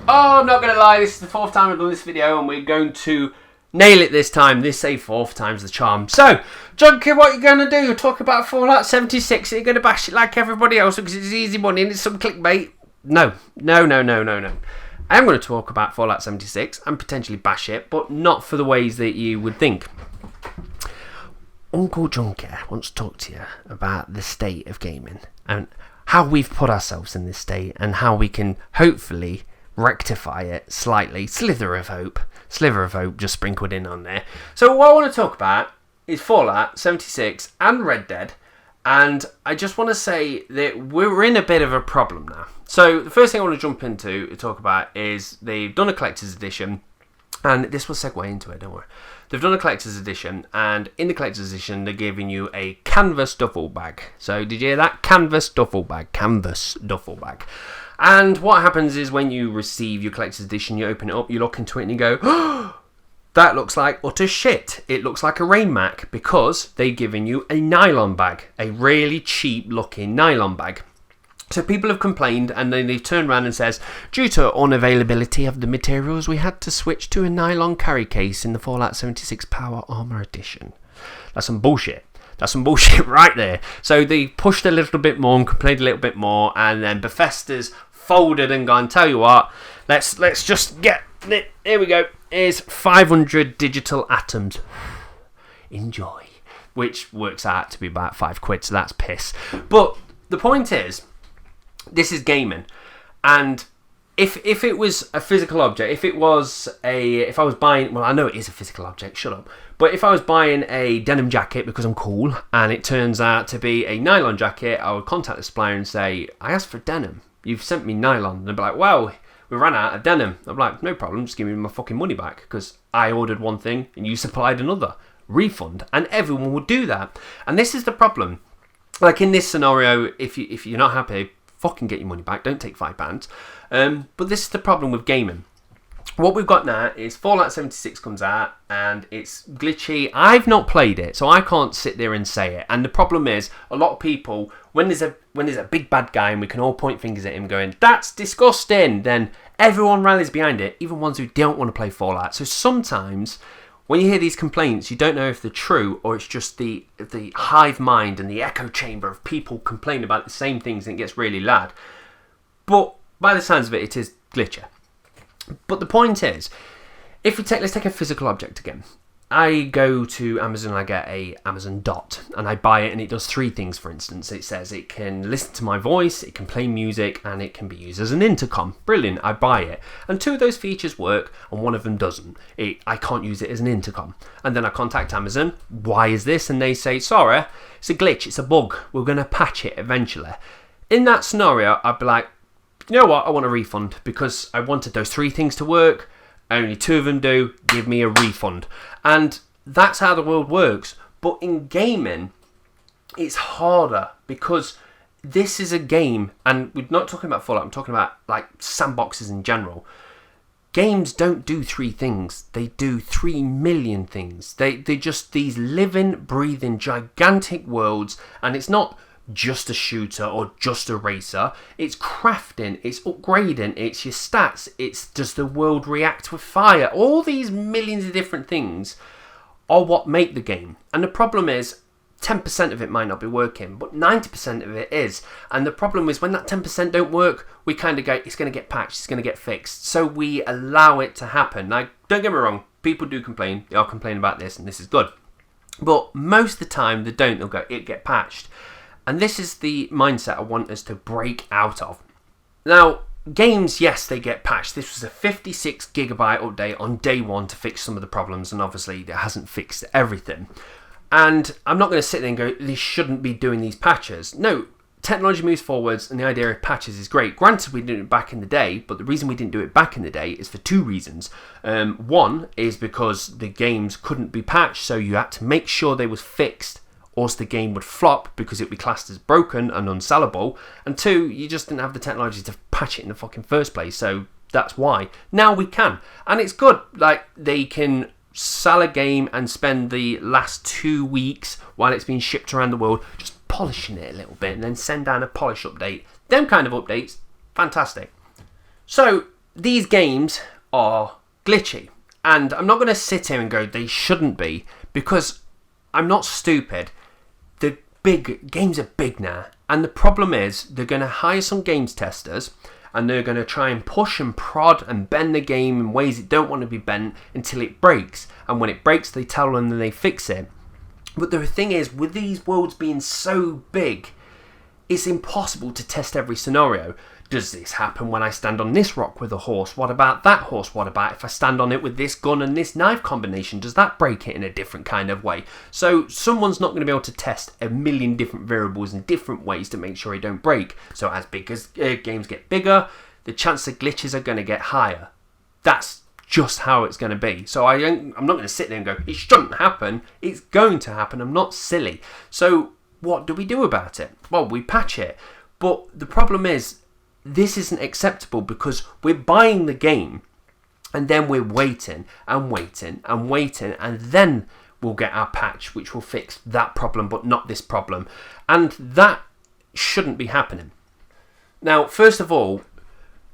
Oh, I'm not going to lie, this is the fourth time I've done this video and we're going to nail it this time. This say fourth time's the charm. So, Junkie, what are you going to do? Talk about Fallout 76? Are you going to bash it like everybody else because it's easy money and it's some clickbait? No. I am going to talk about Fallout 76 and potentially bash it, but not for the ways that you would think. Uncle Junkie wants to talk to you about the state of gaming and how we've put ourselves in this state and how we can hopefully rectify it slightly. Sliver of hope just sprinkled in on there. So what I want to talk about is Fallout 76 and Red Dead, and I just want to say that we're in a bit of a problem now. So the first thing I want to jump into to talk about is they've done a collector's edition, and this will segue into it, don't worry. They've done a collector's edition, and in the collector's edition they're giving you a canvas duffel bag. So did you hear that? Canvas duffel bag. And what happens is when you receive your collector's edition, you open it up, you look into it and you go, oh, that looks like utter shit. It looks like a rain mac because they've given you a nylon bag, a really cheap looking nylon bag. So people have complained and then they've turned around and says, due to unavailability of the materials, we had to switch to a nylon carry case in the Fallout 76 Power Armor Edition. That's some bullshit. That's some bullshit right there. So they pushed a little bit more and complained a little bit more, and then Bethesda's folded and gone, tell you what, let's just get it. Here we go. Here's 500 digital atoms. Enjoy. Which works out to be about £5, so that's piss. But the point is, this is gaming, and if it was a physical object, if I was buying, well, I know it is a physical object, shut up, but if I was buying a denim jacket because I'm cool and it turns out to be a nylon jacket, I would contact the supplier and say, I asked for denim, you've sent me nylon. And they'd be like, well, we ran out of denim. I'm like, no problem, just give me my fucking money back because I ordered one thing and you supplied another. Refund. And everyone would do that. And this is the problem. Like in this scenario, if you're not happy, fucking get your money back, don't take £5. But this is the problem with gaming. What we've got now is Fallout 76 comes out and it's glitchy. I've not played it, so I can't sit there and say it. And the problem is, a lot of people, when there's a big bad guy and we can all point fingers at him going, that's disgusting, then everyone rallies behind it, even ones who don't want to play Fallout. So sometimes when you hear these complaints, you don't know if they're true or it's just the hive mind and the echo chamber of people complaining about the same things and it gets really loud. But by the sounds of it, it is glitchy. But the point is, let's take a physical object again. I go to Amazon and I get a Amazon Dot and I buy it and it does three things, for instance. It says it can listen to my voice, it can play music, and it can be used as an intercom. Brilliant, I buy it. And two of those features work and one of them doesn't. I can't use it as an intercom. And then I contact Amazon, why is this? And they say, sorry, it's a glitch, it's a bug. We're going to patch it eventually. In that scenario, I'd be like, you know what, I want a refund because I wanted those three things to work. Only two of them do, give me a refund. And that's how the world works. But in gaming, it's harder because this is a game, and we're not talking about Fallout, I'm talking about like sandboxes in general. Games don't do three things, they do 3 million things. They're just these living, breathing, gigantic worlds, and it's not just a shooter or just a racer. It's crafting, it's upgrading, it's your stats, it's does the world react with fire. All these millions of different things are what make the game. And the problem is 10% of it might not be working, but 90% of it is. And the problem is when that 10% don't work, we kind of go, it's going to get patched, it's going to get fixed. So we allow it to happen. Now, don't get me wrong, people do complain, they are complaining about this and this is good. But most of the time they don't, they'll go, it get patched. And this is the mindset I want us to break out of. Now, games, yes, they get patched. This was a 56 gigabyte update on day one to fix some of the problems, and obviously it hasn't fixed everything. And I'm not going to sit there and go, they shouldn't be doing these patches. No, technology moves forwards, and the idea of patches is great. Granted, we did it back in the day, but the reason we didn't do it back in the day is for two reasons. One is because the games couldn't be patched, so you had to make sure they was fixed, or else the game would flop because it would be classed as broken and unsellable. And two, you just didn't have the technology to patch it in the fucking first place. So that's why. Now we can. And it's good. Like, they can sell a game and spend the last 2 weeks while it's being shipped around the world just polishing it a little bit and then send down a polish update. Them kind of updates, fantastic. So these games are glitchy. And I'm not going to sit here and go, they shouldn't be, because I'm not stupid. The big games are big now. And the problem is, they're going to hire some games testers, and they're going to try and push and prod and bend the game in ways it don't want to be bent until it breaks. And when it breaks, they tell them and they fix it. But the thing is, with these worlds being so big, it's impossible to test every scenario. Does this happen when I stand on this rock with a horse? What about that horse? What about if I stand on it with this gun and this knife combination? Does that break it in a different kind of way? So someone's not going to be able to test a million different variables in different ways to make sure it don't break. So as games get bigger, the chance of glitches are going to get higher. That's just how it's going to be. So I'm not going to sit there and go, it shouldn't happen. It's going to happen. I'm not silly. So what do we do about it? Well, we patch it. But the problem is, this isn't acceptable because we're buying the game and then we're waiting and waiting and waiting, and then we'll get our patch which will fix that problem but not this problem. And that shouldn't be happening. Now, first of all,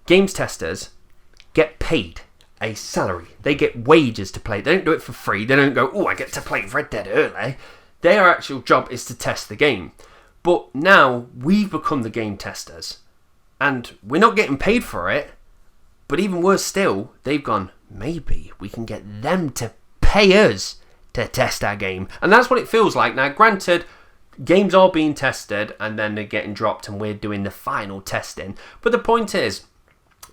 games testers get paid a salary. They get wages to play. They don't do it for free. They don't go, oh, I get to play Red Dead early. Their actual job is to test the game. But now we've become the game testers. And we're not getting paid for it. But even worse still, they've gone, maybe we can get them to pay us to test our game. And that's what it feels like. Now, granted, games are being tested and then they're getting dropped and we're doing the final testing. But the point is,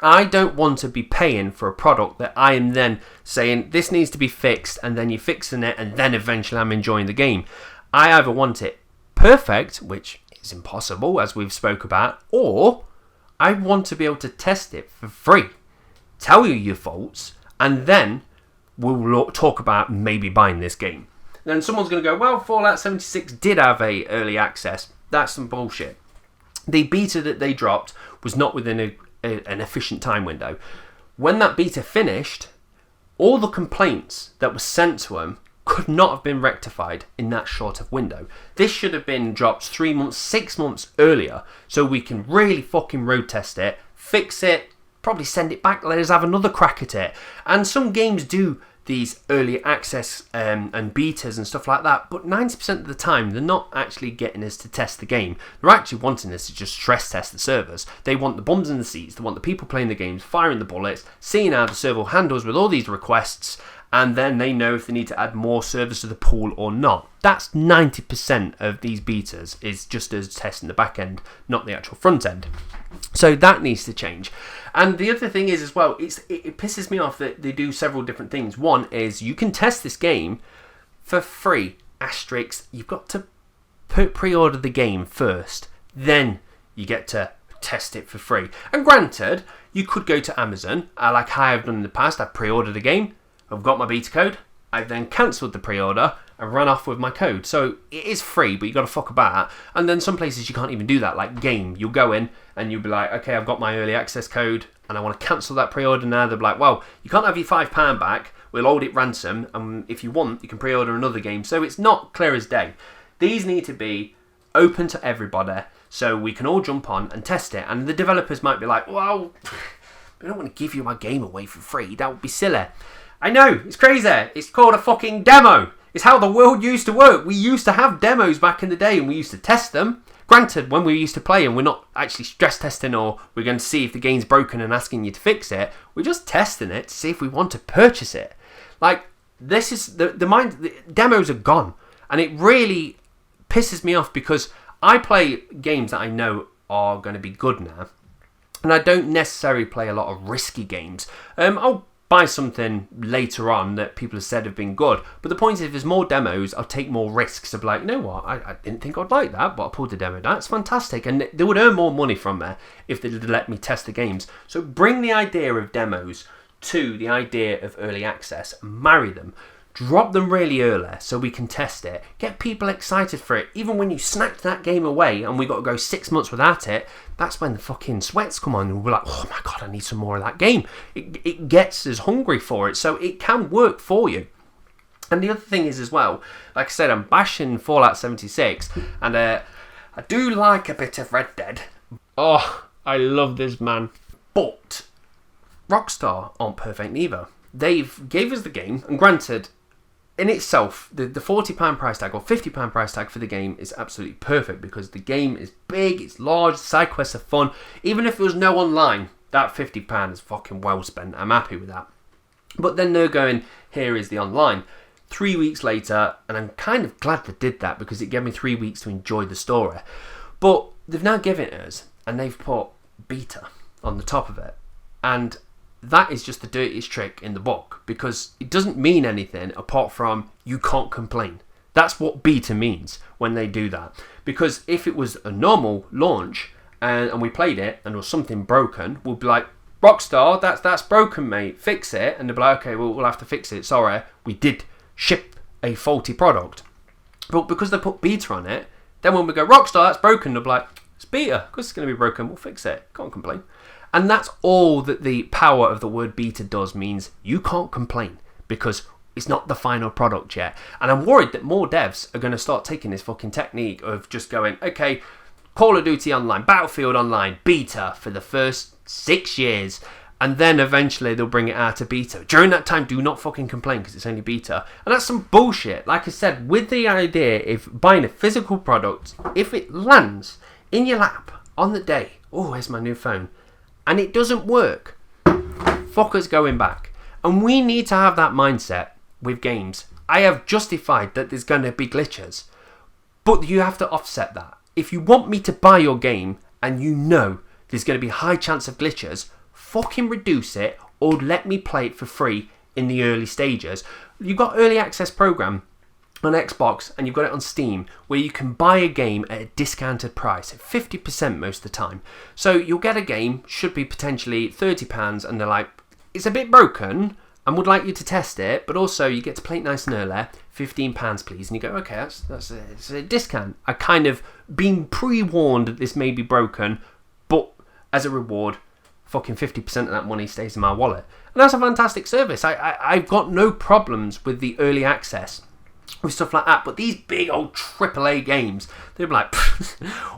I don't want to be paying for a product that I am then saying, this needs to be fixed, and then you're fixing it, and then eventually I'm enjoying the game. I either want it perfect, which is impossible, as we've spoke about, or I want to be able to test it for free, tell you your faults, and then we'll talk about maybe buying this game. Then someone's going to go, well, Fallout 76 did have a early access. That's some bullshit. The beta that they dropped was not within an efficient time window. When that beta finished, all the complaints that were sent to them could not have been rectified in that short of window. This should have been dropped 3 months, 6 months earlier, so we can really fucking road test it, fix it, probably send it back, let us have another crack at it. And some games do these early access and betas and stuff like that, but 90% of the time they're not actually getting us to test the game. They're actually wanting us to just stress test the servers. They want the bums in the seats, they want the people playing the games firing the bullets, seeing how the server handles with all these requests, and then they know if they need to add more servers to the pool or not. That's 90% of these betas, is just us testing the back end, not the actual front end. So that needs to change. And the other thing is as well, it pisses me off that they do several different things. One is you can test this game for free, asterisk. You've got to pre-order the game first, then you get to test it for free. And granted, you could go to Amazon, like I have done in the past. I've pre-ordered a game, I've got my beta code, I've then cancelled the pre-order and run off with my code. So it is free, but you got to fuck about. And then some places you can't even do that, like Game. You'll go in and you'll be like, okay, I've got my early access code and I want to cancel that pre-order now. They'll be like, well, you can't have your £5 back. We'll hold it ransom, and if you want, you can pre-order another game. So it's not clear as day. These need to be open to everybody so we can all jump on and test it. And the developers might be like, well, I don't want to give you my game away for free. That would be silly. I know, it's crazy. It's called a fucking demo. It's how the world used to work. We used to have demos back in the day and we used to test them. Granted, when we used to play and we're not actually stress testing or we're going to see if the game's broken and asking you to fix it, we're just testing it to see if we want to purchase it. Like, this is the demos are gone. And it really pisses me off because I play games that I know are going to be good now. And I don't necessarily play a lot of risky games. I'll buy something later on that people have said have been good. But the point is, if there's more demos, I'll take more risks of like, you know what, I didn't think I'd like that, but I pulled the demo. That's fantastic. And they would earn more money from there if they'd let me test the games. So bring the idea of demos to the idea of early access, marry them. Drop them really early so we can test it. Get people excited for it. Even when you snapped that game away and we got to go 6 months without it, that's when the fucking sweats come on and we're like, oh my God, I need some more of that game. It gets us hungry for it, so it can work for you. And the other thing is as well, like I said, I'm bashing Fallout 76 and I do like a bit of Red Dead. Oh, I love this, man. But Rockstar aren't perfect neither. They've gave us the game, and granted, in itself, the £40 price tag or £50 price tag for the game is absolutely perfect because the game is big, it's large, side quests are fun. Even if there was no online, that £50 is fucking well spent. I'm happy with that. But then they're going, here is the online. 3 weeks later, and I'm kind of glad they did that because it gave me 3 weeks to enjoy the story. But they've now given it us, and they've put beta on the top of it. And that is just the dirtiest trick in the book because it doesn't mean anything apart from you can't complain. That's what beta means when they do that. Because if it was a normal launch and we played it and there was something broken, we'll be like, Rockstar, that's broken, mate. Fix it. And they'll be like, okay, well, we'll have to fix it. Sorry, we did ship a faulty product. But because they put beta on it, then when we go, Rockstar, that's broken, they'll be like, it's beta. Because it's going to be broken, we'll fix it. Can't complain. And that's all that the power of the word beta does, means you can't complain because it's not the final product yet. And I'm worried that more devs are going to start taking this fucking technique of just going, okay, Call of Duty Online, Battlefield Online, beta for the first 6 years. And then eventually they'll bring it out to beta. During that time, do not fucking complain because it's only beta. And that's some bullshit. Like I said, with the idea of buying a physical product, if it lands in your lap on the day, oh, here's my new phone, and it doesn't work, fuckers going back. And we need to have that mindset with games. I have justified that there's going to be glitches, but you have to offset that. If you want me to buy your game and you know there's going to be a high chance of glitches, fucking reduce it or let me play it for free in the early stages. You've got early access program on Xbox and you've got it on Steam where you can buy a game at a discounted price at 50% most of the time. So you'll get a game, should be potentially £30, and they're like, it's a bit broken and would like you to test it, but also you get to play it nice and early, £15 please. And you go, okay, that's a discount. I kind of been pre-warned that this may be broken, but as a reward, fucking 50% of that money stays in my wallet. And that's a fantastic service. I've got no problems with the early access with stuff like that. But these big old AAA games, they're like,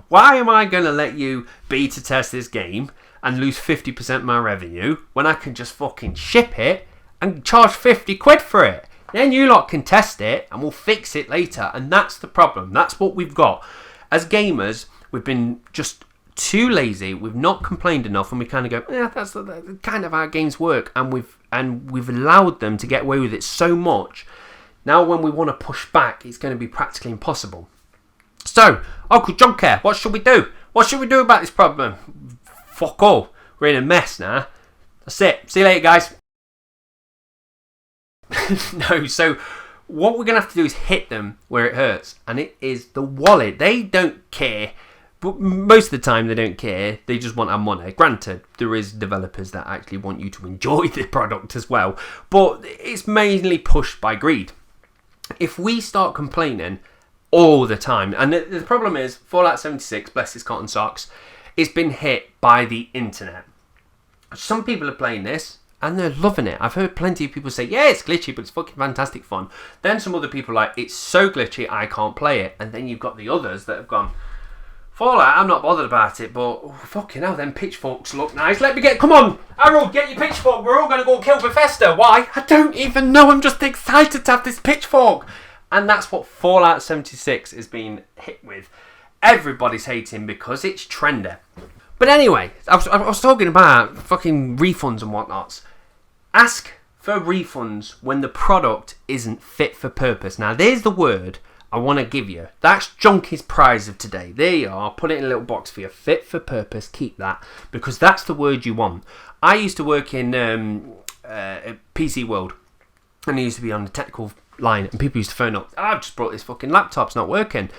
why am I going to let you beta test this game and lose 50% of my revenue when I can just fucking ship it and charge 50 quid for it? Then you lot can test it and we'll fix it later. And that's the problem. That's what we've got. As gamers, we've been just too lazy. We've not complained enough, and we kind of go, yeah, that's kind of how games work, and we've allowed them to get away with it so much. Now when we want to push back, it's going to be practically impossible. So, Uncle Junkie, what should we do? What should we do about this problem? Fuck all. We're in a mess now. That's it. See you later, guys. No, so what we're going to have to do is hit them where it hurts, and it is the wallet. They don't care. But most of the time they don't care, they just want our money. Granted, there is developers that actually want you to enjoy the product as well, but it's mainly pushed by greed. If we start complaining all the time, and the problem is, Fallout 76, bless his cotton socks, it's been hit by the internet. Some people are playing this, and they're loving it. I've heard plenty of people say, yeah, it's glitchy, but it's fucking fantastic fun. Then some other people are like, it's so glitchy, I can't play it. And then you've got the others that have gone, Fallout, I'm not bothered about it, but fucking hell, them pitchforks look nice. Come on, Harold, get your pitchfork. We're all going to go kill Bethesda. Why? I don't even know. I'm just excited to have this pitchfork. And that's what Fallout 76 is being hit with. Everybody's hating because it's trendy. But anyway, I was talking about fucking refunds and whatnots. Ask for refunds when the product isn't fit for purpose. Now, there's the word I want to give you. That's Junkie's prize of today. There you are. Put it in a little box for you. Fit for purpose. Keep that. Because that's the word you want. I used to work in PC World. And I used to be on the technical line. And people used to phone up. I've just brought this fucking laptop. It's not working.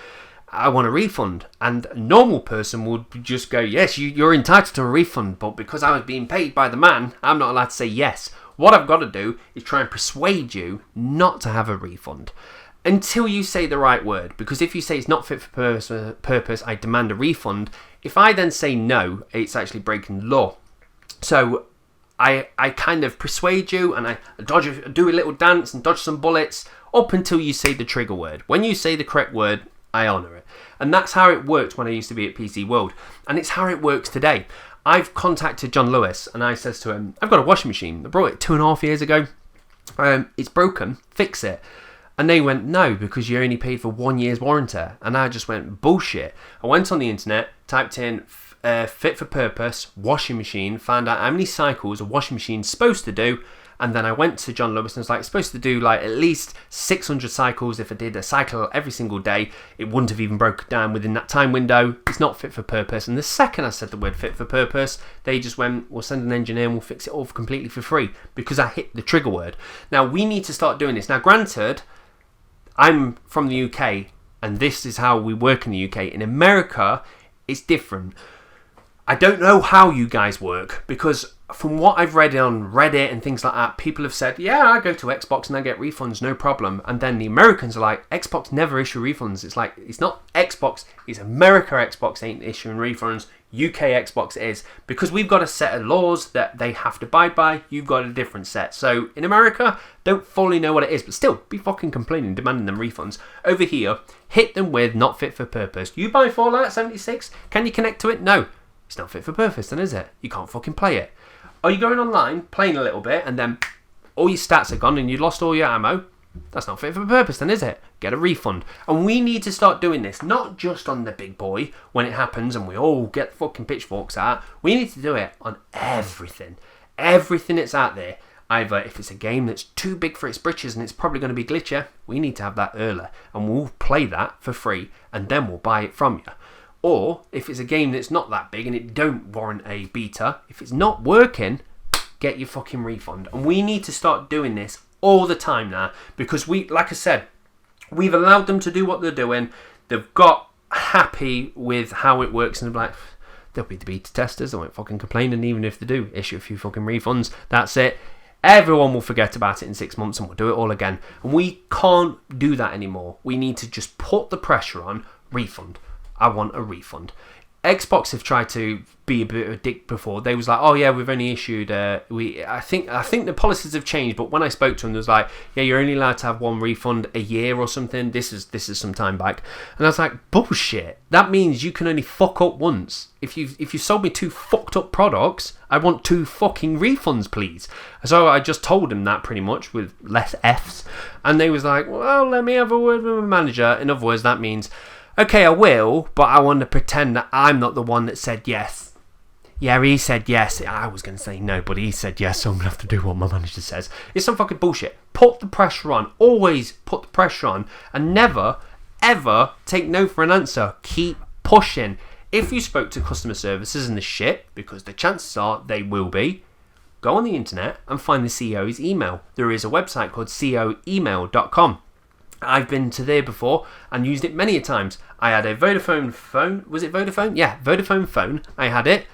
I want a refund. And a normal person would just go, yes, you're entitled to a refund. But because I was being paid by the man, I'm not allowed to say yes. What I've got to do is try and persuade you not to have a refund. Until you say the right word. Because if you say it's not fit for purpose, I demand a refund. If I then say no, it's actually breaking law. So I kind of persuade you and I do a little dance and dodge some bullets up until you say the trigger word. When you say the correct word, I honour it. And that's how it worked when I used to be at PC World. And it's how it works today. I've contacted John Lewis and I says to him, I've got a washing machine. I brought it 2.5 years ago. It's broken. Fix it. And they went, no, because you only paid for 1 year's warranty. And I just went, bullshit. I went on the internet, typed in fit for purpose washing machine, found out how many cycles a washing machine's supposed to do. And then I went to John Lewis and was like, it's supposed to do like at least 600 cycles. If I did a cycle every single day, it wouldn't have even broken down within that time window. It's not fit for purpose. And the second I said the word fit for purpose, they just went, we'll send an engineer and we'll fix it all completely for free, because I hit the trigger word. Now, we need to start doing this. Now, granted, I'm from the UK and this is how we work in the UK. In America, it's different. I don't know how you guys work, because from what I've read on Reddit and things like that, people have said, yeah, I go to Xbox and I get refunds, no problem. And then the Americans are like, Xbox never issue refunds. It's like, it's not Xbox, it's America Xbox ain't issuing refunds. UK Xbox is, because we've got a set of laws that they have to abide by. You've got a different set. So in America, don't fully know what it is, but still be fucking complaining, demanding them refunds. Over here, hit them with not fit for purpose. You buy Fallout 76, can you connect to it? No. It's not fit for purpose then, is it? You can't fucking play it. Are you going online, playing a little bit, and then all your stats are gone and you lost all your ammo? That's not fit for purpose then, is it? Get a refund. And we need to start doing this, not just on the big boy when it happens and we all get fucking pitchforks out. We need to do it on everything. Everything that's out there. Either if it's a game that's too big for its britches and it's probably going to be glitchy, we need to have that early. And we'll play that for free and then we'll buy it from you. Or if it's a game that's not that big and it don't warrant a beta, if it's not working, get your fucking refund. And we need to start doing this all the time now, because we, like I said, we've allowed them to do what they're doing. They've got happy with how it works, and they're like, they'll be the beta testers. They won't fucking complain, and even if they do issue a few fucking refunds, that's it. Everyone will forget about it in 6 months and we'll do it all again. And we can't do that anymore. We need to just put the pressure on. Refund. I want a refund. Xbox have tried to be a bit of a dick before. They was like, oh yeah, we've only issued I think the policies have changed, but when I spoke to them, they was like, yeah, you're only allowed to have one refund a year or something. This is some time back. And I was like, bullshit. That means you can only fuck up once. If you sold me 2 fucked up products, I want 2 fucking refunds, please. So I just told them that pretty much with less Fs, and they was like, well, let me have a word with my manager. In other words, that means, okay, I will, but I want to pretend that I'm not the one that said yes. Yeah, he said yes. I was going to say no, but he said yes, so I'm going to have to do what my manager says. It's some fucking bullshit. Put the pressure on. Always put the pressure on. And never, ever take no for an answer. Keep pushing. If you spoke to customer services and the shit, because the chances are they will be, go on the internet and find the CEO's email. There is a website called ceoemail.com. I've been to there before and used it many a times. I had a Vodafone phone. Was it Vodafone? Yeah, Vodafone phone. I had it.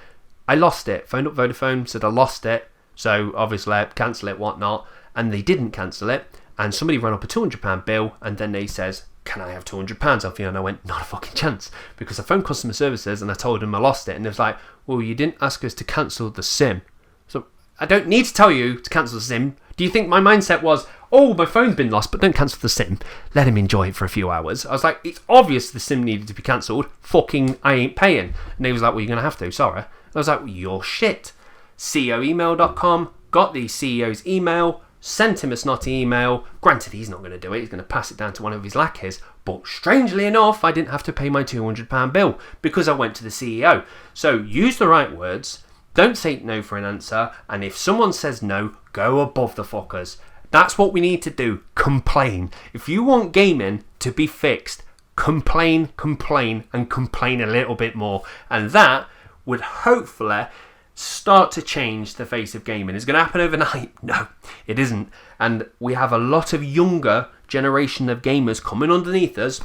I lost it. Phoned up Vodafone, said I lost it. So obviously cancel it, whatnot. And they didn't cancel it. And somebody ran up a £200 bill, and then they says, can I have £200 off you? And I went, not a fucking chance. Because I phoned customer services and I told them I lost it. And they was like, well, you didn't ask us to cancel the SIM. So I don't need to tell you to cancel the SIM. Do you think my mindset was, oh, my phone's been lost, but don't cancel the SIM. Let him enjoy it for a few hours. I was like, it's obvious the SIM needed to be cancelled. Fucking, I ain't paying. And he was like, well, you're going to have to, sorry. I was like, well, you're shit. ceoemail.com, got the CEO's email, sent him a snotty email. Granted, he's not going to do it. He's going to pass it down to one of his lackeys. But strangely enough, I didn't have to pay my £200 bill because I went to the CEO. So use the right words. Don't say no for an answer. And if someone says no, go above the fuckers. That's what we need to do. Complain. If you want gaming to be fixed, complain, and complain a little bit more. And that would hopefully start to change the face of gaming. Is it going to happen overnight? No, it isn't. And we have a lot of younger generation of gamers coming underneath us,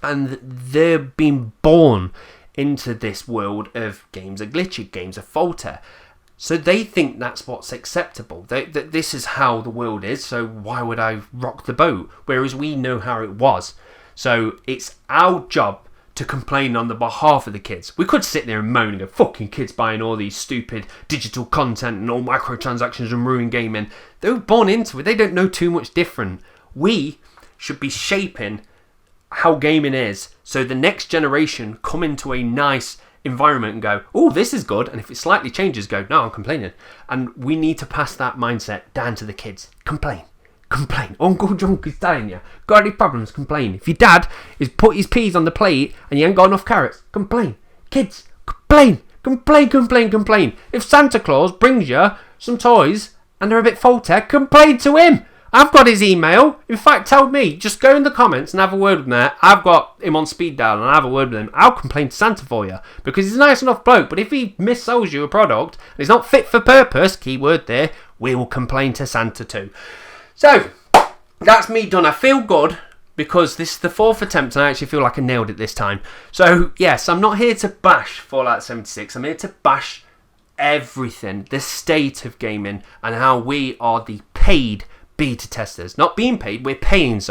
and they're being born into this world of games are glitchy, games are faulty. So they think that's what's acceptable. That this is how the world is, so why would I rock the boat? Whereas we know how it was. So it's our job to complain on the behalf of the kids. We could sit there and moan and go, fucking kids buying all these stupid digital content and all microtransactions and ruin gaming. They were born into it. They don't know too much different. We should be shaping how gaming is, so the next generation come into a nice, environment and go, oh, this is good. And if it slightly changes, go, no, I'm complaining. And we need to pass that mindset down to the kids. Complain. Uncle Junkie's telling you. Got any problems? Complain. If your dad is put his peas on the plate and you ain't got enough carrots, complain. Kids, complain. If Santa Claus brings you some toys and they're a bit faulty, complain to him. I've got his email. In fact, tell me. Just go in the comments and have a word with him there. I've got him on speed dial and I'll have a word with him. I'll complain to Santa for you because he's a nice enough bloke. But if he missells you a product and it's not fit for purpose, keyword there, we will complain to Santa too. So, that's me done. I feel good because this is the 4th attempt and I actually feel like I nailed it this time. So, yes, I'm not here to bash Fallout 76. I'm here to bash everything, the state of gaming and how we are the paid beta testers. Not being paid, we're paying,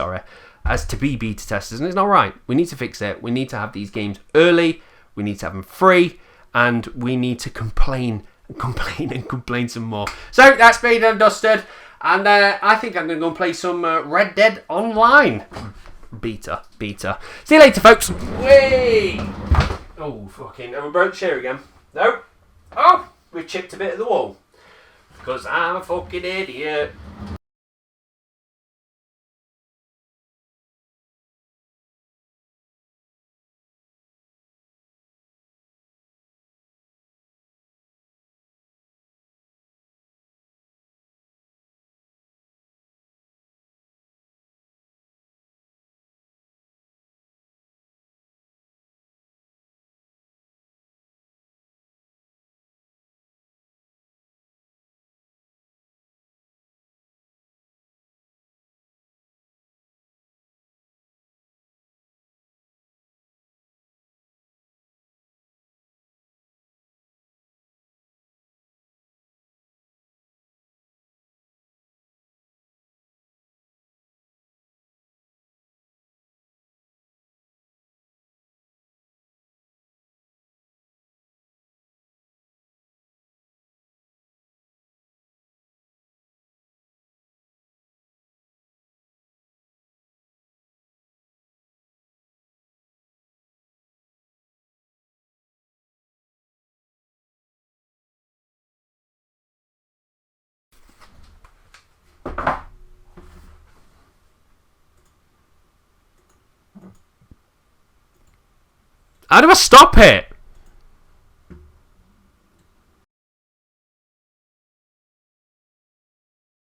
as to be beta testers, and it's not right. We need to fix it. We need to have these games early, we need to have them free, and we need to complain some more. So that's been and dusted, and I think I'm going to go and play some Red Dead Online. Beta. See you later, folks. Whee! Oh, fucking, have we broke chair again? No. Oh, we've chipped a bit of the wall. Because I'm a fucking idiot. How do I stop it?